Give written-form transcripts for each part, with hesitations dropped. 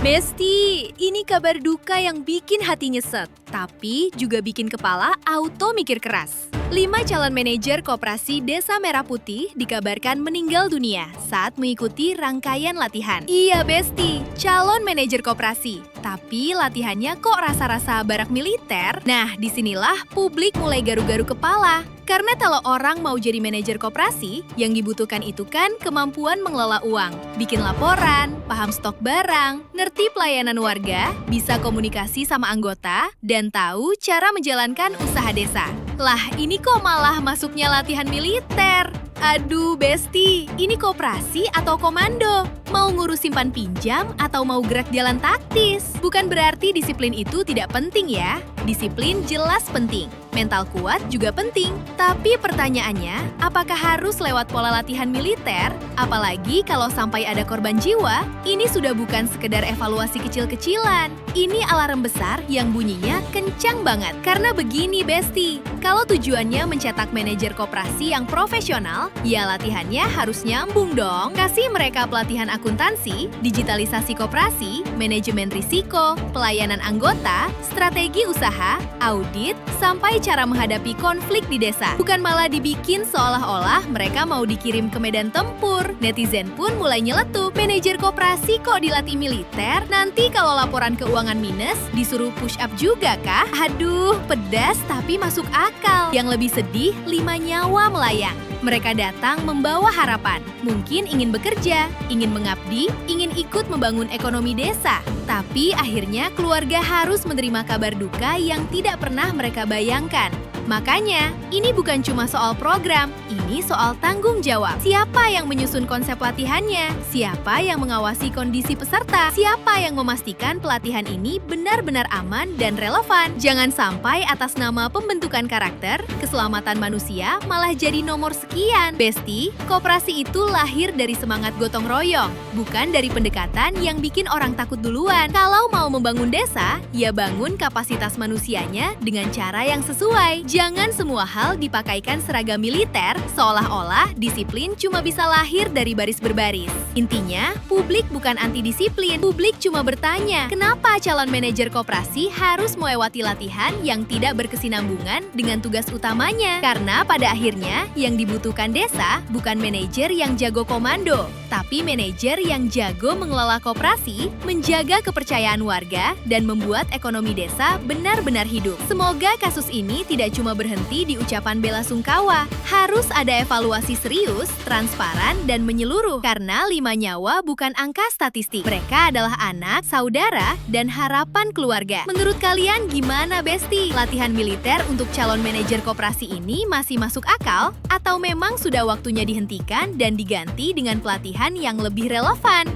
Besti, ini kabar duka yang bikin hati nyesek, tapi juga bikin kepala auto mikir keras. 5 calon manajer koperasi Desa Merah Putih dikabarkan meninggal dunia saat mengikuti rangkaian latihan. Iya Besti, calon manajer koperasi. Tapi latihannya kok rasa-rasa barak militer? Nah, disinilah publik mulai garu-garu kepala. Karena kalau orang mau jadi manajer koperasi, yang dibutuhkan itu kan kemampuan mengelola uang, bikin laporan, paham stok barang, ngerti pelayanan warga, bisa komunikasi sama anggota, dan tahu cara menjalankan usaha desa. Lah, ini kok malah masuknya latihan militer? Aduh, Besti, ini koperasi atau komando? Mau ngurus simpan pinjam atau mau gerak jalan taktis? Bukan berarti disiplin itu tidak penting ya. Disiplin jelas penting. Mental kuat juga penting. Tapi pertanyaannya, apakah harus lewat pola latihan militer? Apalagi kalau sampai ada korban jiwa, ini sudah bukan sekedar evaluasi kecil-kecilan. Ini alarm besar yang bunyinya kencang banget. Karena begini, Besti, kalau tujuannya mencetak manajer koperasi yang profesional, ya latihannya harus nyambung dong. Kasih mereka pelatihan akuntansi, digitalisasi koperasi, manajemen risiko, pelayanan anggota, strategi usaha, audit, sampai cara menghadapi konflik di desa. Bukan malah dibikin seolah-olah mereka mau dikirim ke medan tempur. Netizen pun mulai nyeletuk, manajer koperasi kok dilatih militer? Nanti kalau laporan keuangan minus, disuruh push up juga kah? Aduh, pedas tapi masuk akal. Yang lebih sedih, 5 nyawa melayang. Mereka datang membawa harapan, mungkin ingin bekerja, ingin mengabdi, ingin ikut membangun ekonomi desa. Tapi akhirnya keluarga harus menerima kabar duka yang tidak pernah mereka bayangkan. Makanya, ini bukan cuma soal program, ini soal tanggung jawab. Siapa yang menyusun konsep latihannya? Siapa yang mengawasi kondisi peserta? Siapa yang memastikan pelatihan ini benar-benar aman dan relevan? Jangan sampai atas nama pembentukan karakter, keselamatan manusia malah jadi nomor sekian. Besti, koperasi itu lahir dari semangat gotong royong, bukan dari pendekatan yang bikin orang takut duluan. Kalau mau membangun desa, ya bangun kapasitas manusianya dengan cara yang sesuai. Jangan semua hal dipakaikan seragam militer, seolah-olah disiplin cuma bisa lahir dari baris berbaris. Intinya, publik bukan anti disiplin. Publik cuma bertanya, kenapa calon manajer koperasi harus melewati latihan yang tidak berkesinambungan dengan tugas utamanya? Karena pada akhirnya, yang dibutuhkan desa bukan manajer yang jago komando, tapi manajer yang jago mengelola koperasi, menjaga kepercayaan warga, dan membuat ekonomi desa benar-benar hidup. Semoga kasus ini tidak cuma berhenti di ucapan bela sungkawa. Harus ada evaluasi serius, transparan, dan menyeluruh. Karena 5 nyawa bukan angka statistik. Mereka adalah anak, saudara, dan harapan keluarga. Menurut kalian gimana, Besti? Latihan militer untuk calon manajer koperasi ini masih masuk akal? Atau memang sudah waktunya dihentikan dan diganti dengan pelatihan yang lebih relevan?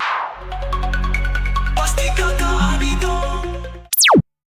Pasti kakak Abidong.